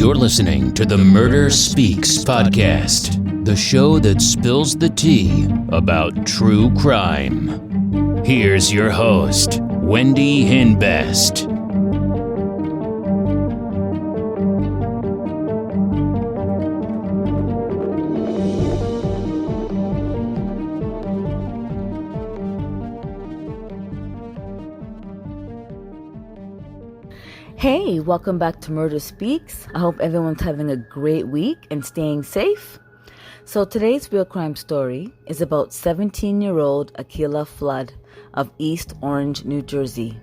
You're listening to the Murder Speaks podcast, the show that spills the tea about true crime. Here's your host, Wendy Hinbest. Hey, welcome back to Murder Speaks. I hope everyone's having a great week and staying safe. So today's real crime story is about 17-year-old Aquilla Flood of East Orange, New Jersey.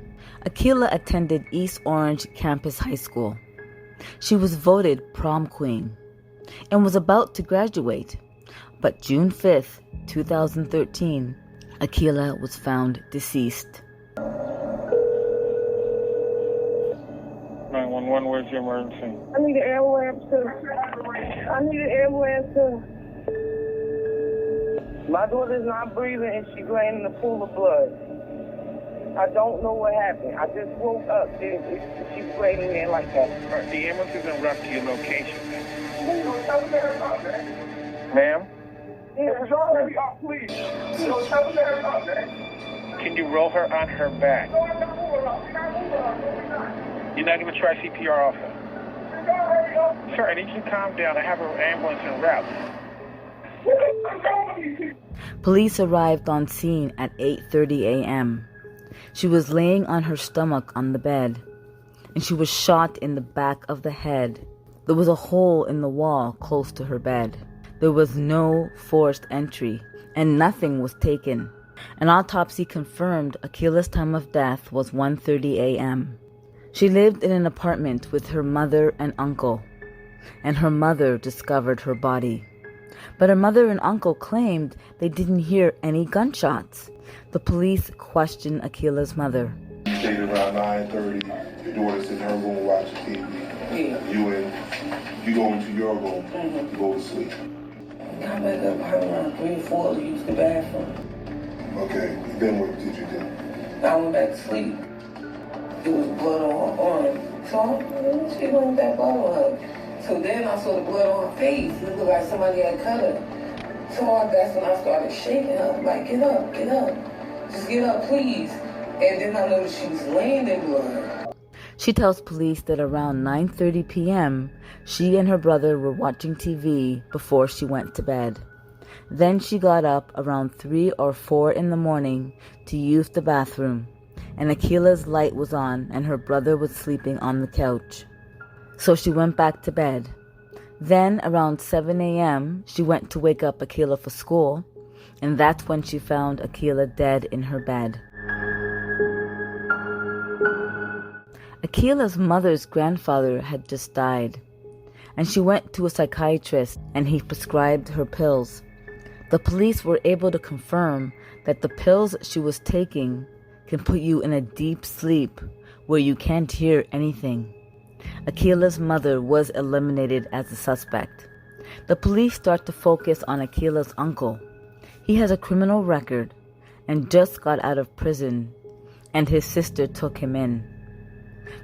Aquilla attended East Orange Campus High School. She was voted prom queen and was about to graduate. But June 5th, 2013, Aquilla was found deceased. 911, where's your emergency? I need an ambulance too. My daughter's not breathing and she's laying in a pool of blood. I don't know what happened. I just woke up. She's laying there like that. The ambulance is en route to your location. Ma'am? Please. Can you roll her on her back? You're not going to try CPR also? Sir, I need you to calm down. I have an ambulance en route. Police arrived on scene at 8:30 a.m. She was laying on her stomach on the bed, and she was shot in the back of the head. There was a hole in the wall close to her bed. There was no forced entry, and nothing was taken. An autopsy confirmed Aquilla's time of death was 1:30 a.m. She lived in an apartment with her mother and uncle, and her mother discovered her body. But her mother and uncle claimed they didn't hear any gunshots. The police questioned Aquilla's mother. You stayed around 9:30. Your daughter's in her room watching TV. You go into your room to go to sleep. I wake up her around 3 or 4 to use the bathroom. Okay, then what did you do? I went back to sleep. There was blood on her arm. So she went that blood on her. So then I saw the blood on her face. It looked like somebody had cut her. So that's when I started shaking her. Like, get up. Just get up, please. And then I noticed she was laying in blood. She tells police that around 9:30 p.m., she and her brother were watching TV before she went to bed. Then she got up around 3 or 4 in the morning to use the bathroom, and Aquilla's light was on and her brother was sleeping on the couch. So she went back to bed. Then around 7 a.m., she went to wake up Aquilla for school, and that's when she found Aquilla dead in her bed. Aquilla's mother's grandfather had just died, and she went to a psychiatrist and he prescribed her pills. The police were able to confirm that the pills she was taking can put you in a deep sleep where you can't hear anything. Aquilla's mother was eliminated as a suspect. The police start to focus on Aquilla's uncle. He has a criminal record and just got out of prison, and his sister took him in.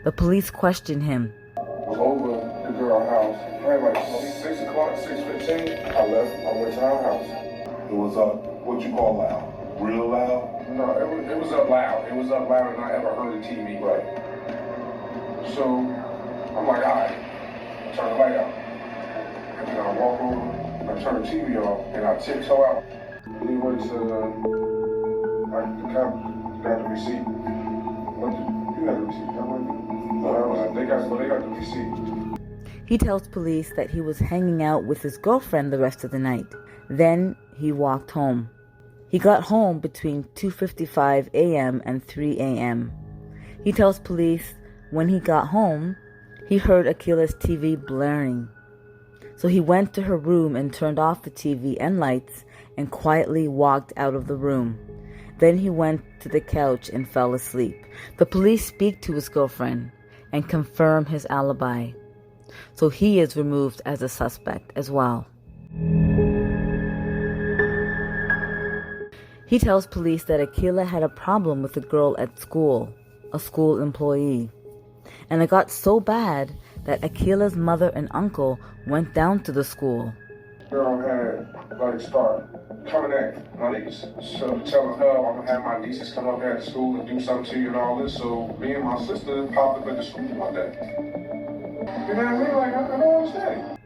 The police questioned him. I was over to girl house, probably like 6 o'clock, 6:15. I left, I went to our house. It was what you call loud? Real loud? No, it was up loud. It was up loud and I ever heard the TV. Right. So I'm like, all right, turn the light out. And then I walk over, I turn the TV off, and I tiptoe out. Leeway said, the cop got the receipt. You got the receipt, they got the receipt. He tells police that he was hanging out with his girlfriend the rest of the night. Then he walked home. He got home between 2:55 a.m. and 3 a.m. He tells police when he got home, he heard Aquilla's TV blaring. So he went to her room and turned off the TV and lights and quietly walked out of the room. Then he went to the couch and fell asleep. The police speak to his girlfriend and confirm his alibi. So he is removed as a suspect as well. He tells police that Aquilla had a problem with a girl at school, a school employee. And it got so bad that Aquila's mother and uncle went down to the school. Girl had like start coming at my niece. So telling her I'm gonna have my nieces come up here at the school and do something to you and all this. So me and my sister popped up at the school one day. You know what I mean? Like I don't understand.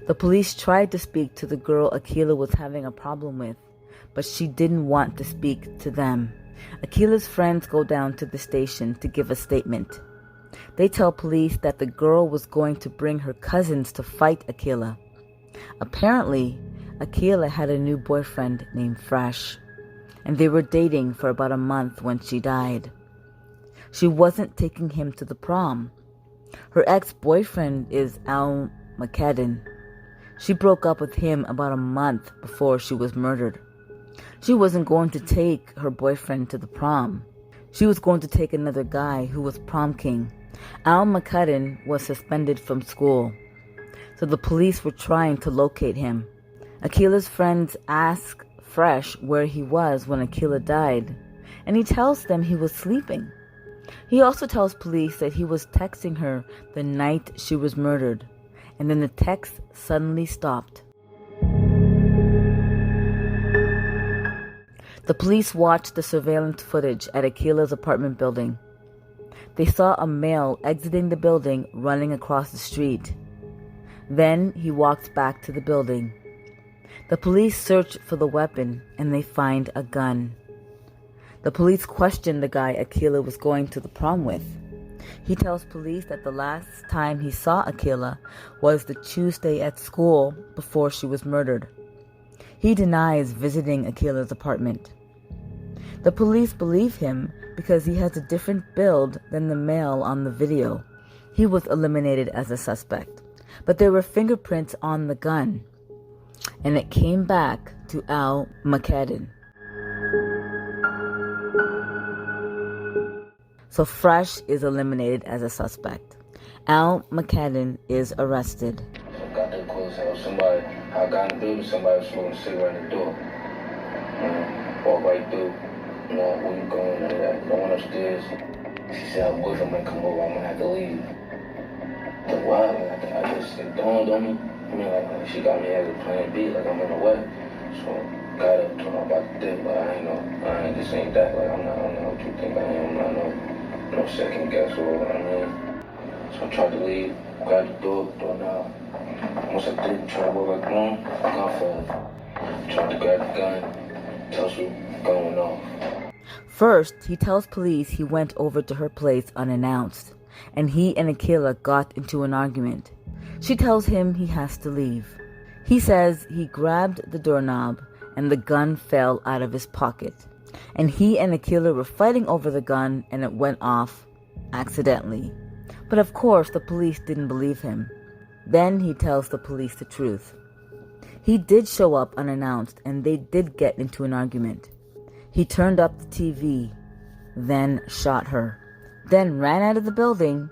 The police tried to speak to the girl Aquilla was having a problem with, but she didn't want to speak to them. Aquila's friends go down to the station to give a statement. They tell police that the girl was going to bring her cousins to fight Aquilla. Apparently, Aquilla had a new boyfriend named Fresh, and they were dating for about a month when she died. She wasn't taking him to the prom. Her ex-boyfriend is Al McCadden. She broke up with him about a month before she was murdered. She wasn't going to take her boyfriend to the prom. She was going to take another guy who was prom king. Al McCudden was suspended from school, so the police were trying to locate him. Aquila's friends ask Fresh where he was when Aquilla died, and he tells them he was sleeping. He also tells police that he was texting her the night she was murdered, and then the text suddenly stopped. The police watched the surveillance footage at Aquila's apartment building. They saw a male exiting the building running across the street. Then he walked back to the building. The police search for the weapon and they find a gun. The police question the guy Aquilla was going to the prom with. He tells police that the last time he saw Aquilla was the Tuesday at school before she was murdered. He denies visiting Aquila's apartment. The police believe him because he has a different build than the male on the video. He was eliminated as a suspect, but there were fingerprints on the gun, and it came back to Al McCadden. So Fresh is eliminated as a suspect. Al McCadden is arrested. I got there close, somebody, I got in the building, somebody was smoking a cigarette in the door. Walk right through. You know, where you going? I went upstairs. She said, her boyfriend might come over, I'm gonna have to leave. Like, why? I just, it dawned on me. I mean, like, she got me as a plan B, like, I'm in the way. So, got up, told her about the dick, but this ain't that. Like, I'm not what you think I am. I'm not no second guess or what I mean. So I tried to leave, grabbed the doorknob. Once I did, tried to walk back home, gun fell. Tried to grab the gun, tussle, going off. First, he tells police he went over to her place unannounced, and he and Aquilla got into an argument. She tells him he has to leave. He says he grabbed the doorknob and the gun fell out of his pocket, and he and Aquilla were fighting over the gun and it went off accidentally. But of course, the police didn't believe him. Then he tells the police the truth. He did show up unannounced and they did get into an argument. He turned up the TV, then shot her, then ran out of the building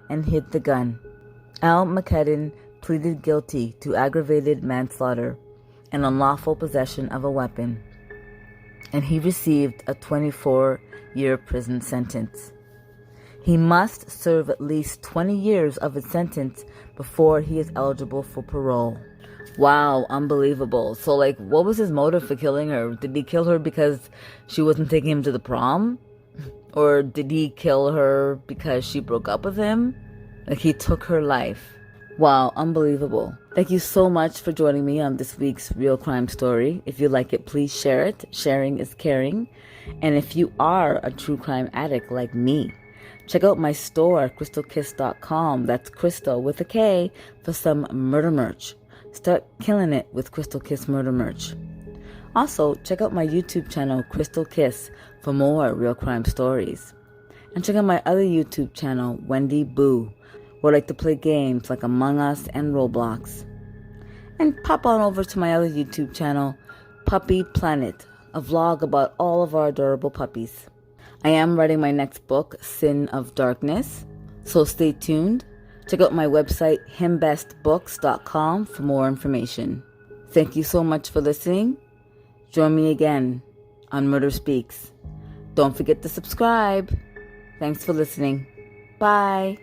and hid the gun. Al McCadden pleaded guilty to aggravated manslaughter and unlawful possession of a weapon, and he received a 24-year prison sentence. He must serve at least 20 years of his sentence before he is eligible for parole. Wow, unbelievable. So, like, what was his motive for killing her? Did he kill her because she wasn't taking him to the prom? Or did he kill her because she broke up with him? Like, he took her life. Wow, unbelievable. Thank you so much for joining me on this week's Real Crime Story. If you like it, please share it. Sharing is caring. And if you are a true crime addict like me, check out my store, crystalkiss.com. That's Crystal with a K for some murder merch. Start killing it with Crystal Kiss murder merch. Also, check out my YouTube channel, Crystal Kiss, for more real crime stories. And check out my other YouTube channel, Wendy Boo, where I like to play games like Among Us and Roblox. And pop on over to my other YouTube channel, Puppy Planet, a vlog about all of our adorable puppies. I am writing my next book, Sin of Darkness, so stay tuned. Check out my website, himbestbooks.com, for more information. Thank you so much for listening. Join me again on Murder Speaks. Don't forget to subscribe. Thanks for listening. Bye.